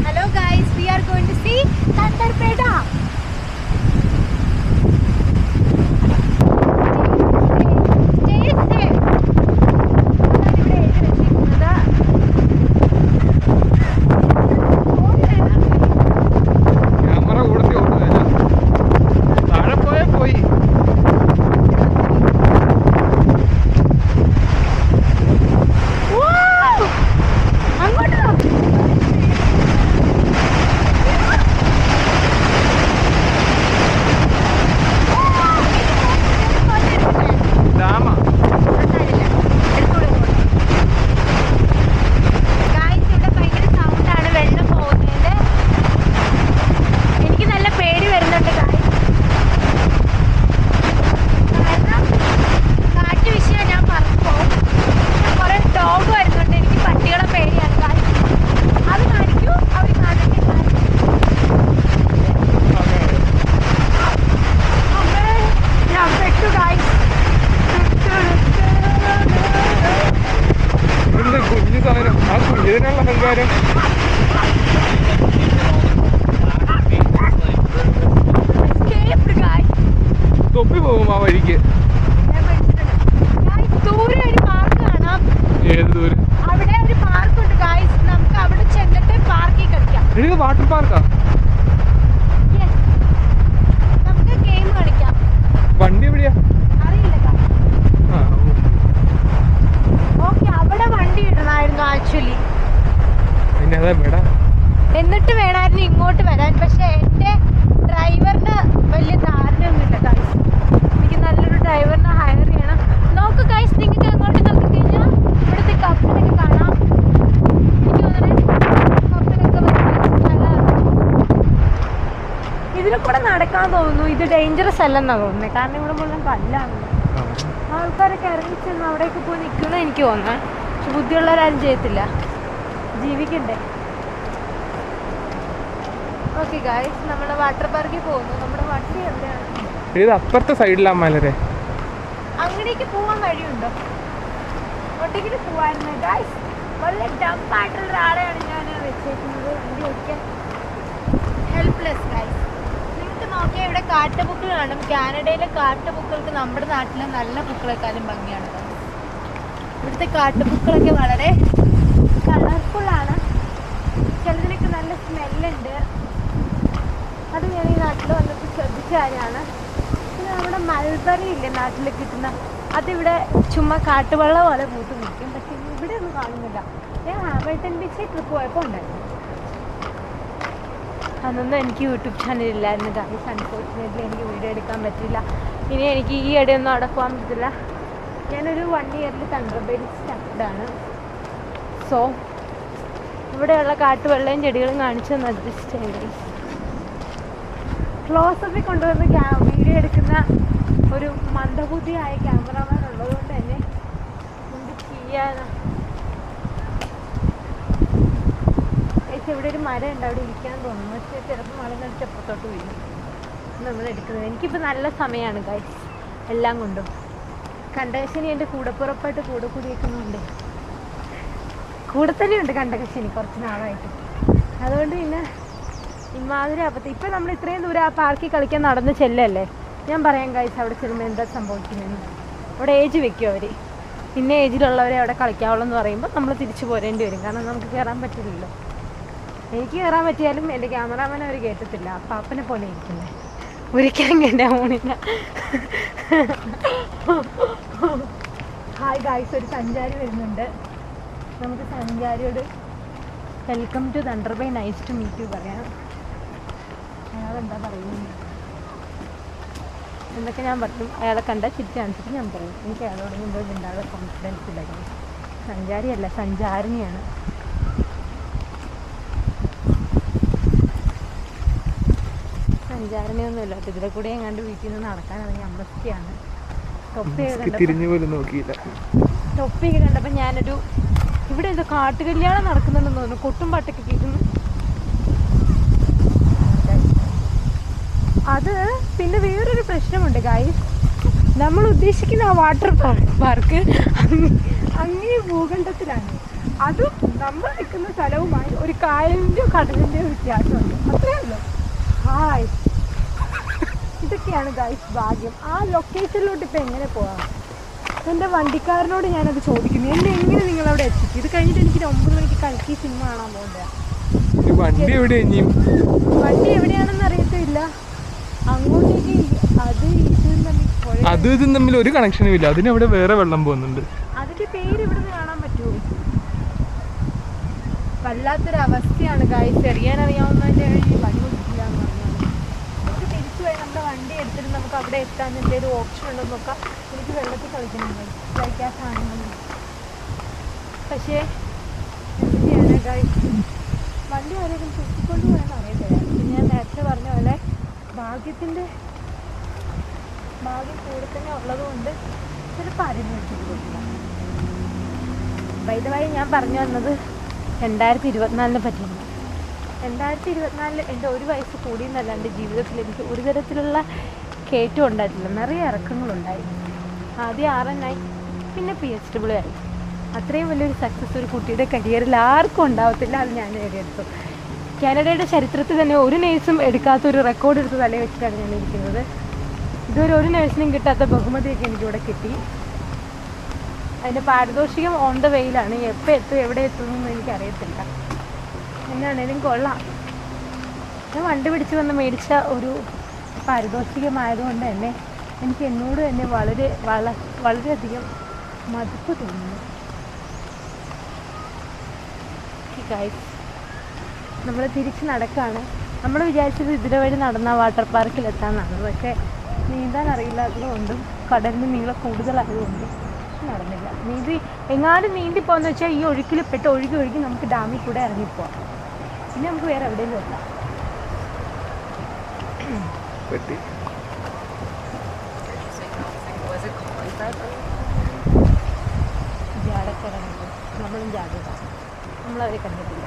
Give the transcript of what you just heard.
Hello guys, we are going to see Thandarpeda. തൊപ്പി പോകും ആ വഴിക്ക്. ദൂരെ ഒരു പാർക്ക് കാണാം. ഏത് ദൂരം? അവിടെ ഒരു പാർക്ക് ഉണ്ട് ഗായ്സ്. നമുക്ക് അവിടെ ചെന്നിട്ട് പാർക്കിൽ കളിക്കാം. ഇത് വാട്ടർ പാർക്കാ? നമുക്ക് ഗെയിം കളിക്കാം. വണ്ടി എവിടെയാ അറിയില്ല. ഓക്കെ, അവിടെ വണ്ടി ഇടണമായിരുന്നു ആക്ച്വലി. പിന്നെ അതാ മേഡം. എന്നിട്ട് വേണമായിരുന്നു ഇങ്ങോട്ട് വരാൻ. പക്ഷെ എൻ്റെ ഡ്രൈവറിന് വലിയ ധാരണയൊന്നുമില്ല ഗായ്സ്. എനിക്ക് നല്ലൊരു ഡ്രൈവറിനെ ഹയർ ചെയ്യണം. നോക്ക് ഗായ്സ്, നിങ്ങൾക്ക് അങ്ങോട്ട് നോക്കിക്കഴിഞ്ഞാൽ ഇവിടുത്തെ കപ്പലൊക്കെ കാണാം. എനിക്ക് തോന്നുന്നത് കപ്പലൊക്കെ നല്ല ഇതിൽ കൂടെ നടക്കാൻ തോന്നുന്നു. ഇത് ഡേഞ്ചറസ് അല്ലെന്നാണ് തോന്നുന്നത്. കാരണം ഇവിടെ മുഴുവൻ കല്ലാണ്. ആൾക്കാരൊക്കെ ഇറങ്ങി ചെന്ന് അവിടേക്ക് പോയി നിൽക്കണം എനിക്ക് തോന്നുന്നത്. പക്ഷെ ബുദ്ധിയുള്ളവരാരും ചെയ്യത്തില്ല, ജീവിക്കണ്ടേ. ഓക്കെ ഗായ്സ്, നമ്മുടെ വാട്ടർ പാർക്കിൽ പോകുന്നു. നമ്മുടെ വണ്ടി എവിടെയാണ്? ഇത് അപ്പുറത്തെ സൈഡിലാ മലരെ. അങ്ങടേക്ക് പോവാൻ വഴിയുണ്ടോ? ഒറ്റയ്ക്ക് പോവായിരുന്നു ഗായ്സ്. വളരെ ഡമ്പായിട്ടുള്ള ഒരാളെയാണ് ഞാൻ വെച്ചേക്കുന്നത്. വണ്ടി ഓടിക്കാൻ ഹെൽപ്ലെസ് ഗായ്സ്. നിങ്ങൾക്ക് നോക്കിയാൽ ഇവിടെ കാട്ടുപൂക്കൾ കാണും. കാനഡയിലെ കാട്ടുപൂക്കൾക്ക് നമ്മുടെ നാട്ടിലെ നല്ല പൂക്കളെക്കാളും ഭംഗിയാണ്. ഇവിടുത്തെ കാട്ടുപൂക്കളൊക്കെ വളരെ കളർഫുള്ളാണ്. ചിലതിനൊക്കെ നല്ല സ്മെല്ലുണ്ട്. അത് ഞാൻ ഈ നാട്ടിൽ വന്നിട്ട് ശ്രദ്ധിച്ച കാര്യമാണ്. പിന്നെ നമ്മുടെ മൽബറി ഇല്ലേ നാട്ടിൽ കിട്ടുന്ന, അതിവിടെ ചുമ്മാ കാട്ടുവെള്ളം പോലെ പൂത്ത് നിൽക്കും. പക്ഷേ ഇവിടെ ഒന്നും കാണുന്നില്ല. ഞാൻ ഹാമിൽട്ടൺ ബീച്ചിൽ ട്രിപ്പ് പോയപ്പോൾ ഉണ്ടായിരുന്നു. അതൊന്നും എനിക്ക് യൂട്യൂബ് ചാനലില്ലായിരുന്നു ഗായ്സ്. അൺഫോർച്ചുനേറ്റ്ലി എനിക്ക് വീഡിയോ എടുക്കാൻ പറ്റില്ല. ഇനി എനിക്ക് ഈ ഇടയൊന്നും അവിടെ പോകാൻ പറ്റില്ല. ഞാനൊരു 1 ഇയറിൽ തണ്ടർബേഡിൽ സ്റ്റാർട്ടാണ്. സോ ഇവിടെയുള്ള കാട്ടുവെള്ളയും ചെടികളും കാണിച്ചൊന്ന് അഡ്ജസ്റ്റ് ചെയ്തു. ക്ലോസപ്പിൽ കൊണ്ടുവന്ന് വീഡിയോ എടുക്കുന്ന ഒരു മന്ദബുദ്ധിയായ ക്യാമറമാൻ ഉള്ളതുകൊണ്ട് തന്നെ എന്ത് ചെയ്യാനാ. ഇവിടെ ഒരു മരം ഉണ്ട്, അവിടെ ഇരിക്കാൻ തോന്നുന്നു. പക്ഷേ ചിലപ്പോൾ മഴ നടിച്ച് അപ്പുറത്തോട്ട് വീഴും. നമ്മൾ എടുക്കുന്നത് എനിക്കിപ്പോൾ നല്ല സമയമാണ് ഗൈസ് എല്ലാം കൊണ്ടും. കണ്ടകശനി എൻ്റെ കൂടപ്പുറപ്പായിട്ട് കൂടെ കൂടിയേക്കുന്നുണ്ട്. കൂടെ തന്നെയുണ്ട് കണ്ടകശനി കുറച്ച് നാളായിട്ട്. അതുകൊണ്ട് പിന്നെ ഇമാതിരി അപ്പത്തെ ഇപ്പം നമ്മൾ ഇത്രയും ദൂരം ആ പാർക്കിൽ കളിക്കാൻ നടന്ന് ചെല്ലല്ലേ. ഞാൻ പറയാം ഗൈസ്, അവിടെ ചെല്ലുമ്പോൾ എന്താ സംഭവിക്കുന്നതെന്ന്. അവിടെ ഏജ് വെക്കും അവർ. ഇന്ന ഏജിലുള്ളവരെ അവിടെ കളിക്കാവുള്ളൂ എന്ന് പറയുമ്പോൾ നമ്മൾ തിരിച്ചു പോരേണ്ടി വരും. കാരണം നമുക്ക് കയറാൻ പറ്റില്ലല്ലോ. എനിക്ക് കയറാൻ പറ്റിയാലും എൻ്റെ ക്യാമറാമാൻ അവർ കേട്ടത്തില്ല. പാപ്പനെ പോലെ ഇരിക്കുന്നത് ഒരിക്കലും കേട്ടാൻ പോണില്ല. ഹായ് ഗായ്സ്, ഒരു സഞ്ചാരി വരുന്നുണ്ട്. നമുക്ക് സഞ്ചാരിയോട് welcome to Thunderbay, nice to meet you പറയാം. അയാളെന്താ പറയുന്നത് എന്നൊക്കെ ഞാൻ പറയും. അയാളെ കണ്ടാൽ ചിരിച്ച് കാണിച്ചിട്ട് ഞാൻ പറയും. എനിക്ക് അയാളോട് മുമ്പ് ഉണ്ടാകുന്ന കോൺഫിഡൻസ് ഇല്ലായിരുന്നു. സഞ്ചാരിയല്ല, സഞ്ചാരിണിയാണ്. സഞ്ചാരണിയൊന്നുമില്ല. ഇതിലെ കൂടെ എങ്ങാണ്ട് വീട്ടിൽ നിന്ന് നടക്കാനാണെങ്കിൽ അമ്പസ്റ്റിയാണ്. തൊപ്പിയൊക്കെ കണ്ടപ്പോൾ ഞാനൊരു ഇവിടെ എന്തോ കാട്ടുകല്യാണം നടക്കുന്നുണ്ടെന്ന് തോന്നുന്നു. കൊട്ടും പാട്ടൊക്കെ കേൾക്കുന്നു. അത് പിന്നെ വേറൊരു പ്രശ്നമുണ്ട് ഗായ്സ്. നമ്മൾ ഉദ്ദേശിക്കുന്ന ആ വാട്ടർ പാർക്ക് അങ്ങേ ഭൂഖണ്ഡത്തിലാണ്. അതും നമ്മൾ നിൽക്കുന്ന സ്ഥലവുമായി ഒരു കായലിൻ്റെയോ കടലിൻ്റെയോ വ്യത്യാസമുണ്ട്. അത്രേ ഉള്ളൂ. ഹായ്, ഇതൊക്കെയാണ് ഗൈസ് ഭാഗ്യം. ആ ലൊക്കേഷനിലോട്ട് ഇപ്പം എങ്ങനെ പോകാം? എൻ്റെ വണ്ടിക്കാരനോട് ഞാനത് ചോദിക്കുന്നു, എന്നെ എങ്ങനെ നിങ്ങളവിടെ എത്തിക്കും? ഇത് കഴിഞ്ഞിട്ട് എനിക്ക് 9 മണിക്ക് കൽക്കി സിനിമ കാണാൻ പോകണ്ട. വണ്ടി എവിടെ ഇനിയും? വണ്ടി എവിടെയാണെന്ന് അറിയത്തില്ല. അങ്ങോട്ടേക്ക് അത് ഇതും തമ്മിൽ ഒരു കണക്ഷനും ഇല്ല. അതിനവിടെ വേറെ വെള്ളം പോകുന്നുണ്ട്. അതിന്റെ പേര് ഇവിടുന്ന് കാണാൻ പറ്റുമോ? വല്ലാത്തൊരു അവസ്ഥയാണ് ഗൈസ്. അറിയാവുന്നതിന്റെ വഴി കൊടുക്കില്ല എന്ന് പറഞ്ഞാൽ നമുക്ക് തിരിച്ചു പോയി നമ്മുടെ വണ്ടി എടുത്തിട്ട് നമുക്ക് അവിടെ എത്താൻ എന്തെങ്കിലും ഓപ്ഷൻ ഉണ്ടോ നോക്കാം. എനിക്ക് വെള്ളത്തിൽ കളിക്കുന്നുണ്ട്, കളിക്കാൻ സാധനങ്ങളുണ്ട്. പക്ഷേ എന്ത് ചെയ്യാനാ ഗൈസ്, വണ്ടി ആരെങ്കിലും ചുറ്റിക്കൊണ്ട് പോയാൽ അറിയത്തില്ല. ഞാൻ നേരത്തെ പറഞ്ഞ പോലെ ഭാഗ്യം കൂടെ തന്നെ ഉള്ളതുകൊണ്ട് ചിലപ്പോൾ ആരും നോക്കിയിട്ടില്ല. വൈദവായി ഞാൻ പറഞ്ഞു വന്നത് 2024 പറ്റിയാണ്. 2024 എൻ്റെ 1 വയസ്സ് കൂടിയെന്നല്ല, എൻ്റെ ജീവിതത്തിൽ എനിക്ക് ഒരു തരത്തിലുള്ള കയറ്റം ഉണ്ടായിട്ടില്ല. നിറയെ ഇറക്കങ്ങളുണ്ടായി. ആദ്യം RN ആയി, പിന്നെ PHW ആയി. അത്രയും വലിയൊരു സക്സസ് ഒരു കുട്ടിയുടെ കരിയറിൽ ആർക്കും ഉണ്ടാവത്തില്ല. അത് ഞാൻ നേടിയെടുത്തു. കാനഡയുടെ ചരിത്രത്തിൽ തന്നെ ഒരു നേഴ്സും എടുക്കാത്തൊരു റെക്കോർഡ് എടുത്ത് തലയിൽ വെച്ചിട്ടാണ് ഞാൻ ഇരിക്കുന്നത്. ഇതുവരെ ഒരു നേഴ്സിനും കിട്ടാത്ത ബഹുമതിയൊക്കെ എനിക്കിവിടെ കിട്ടി. അതിൻ്റെ പാരിതോഷികം ഓൺ ദ വെയിലാണ്. എപ്പോൾ എത്തും എവിടെ എത്തുമെന്നൊന്നും എനിക്കറിയത്തില്ല. എന്നാണേലും കൊള്ളാം. ഞാൻ വണ്ടി പിടിച്ച് വന്ന് മേടിച്ച ഒരു പാരിതോഷികമായതുകൊണ്ട് തന്നെ എനിക്ക് എന്നോട് തന്നെ വളരെയധികം മതിപ്പ് തോന്നുന്നു. ഗൈസ്, നമ്മൾ തിരിച്ച് നടക്കുകയാണ്. നമ്മൾ വിചാരിച്ചത് ഇതിലെ വഴി നടന്നാൽ വാട്ടർ പാർക്കിൽ എത്താമെന്നാണ്. പക്ഷേ നീന്താൻ അറിയില്ലാത്തതുകൊണ്ടും കടലിന് നീളം കൂടുതലായതുകൊണ്ടും നടന്നില്ല. എങ്ങാനും നീന്തി പോകുന്ന വെച്ചാൽ ഈ ഒഴുക്കിൽ പെട്ട് ഒഴുകി നമുക്ക് ഡാമിൽ കൂടെ ഇറങ്ങിപ്പോവാം. പിന്നെ നമുക്ക് വേറെ എവിടെയെങ്കിലും എത്താം. ജാടക്കിറങ്ങുമ്പോൾ നമ്മളും ജാഗ്രത. നമ്മളവരെ കണ്ടിട്ടില്ല.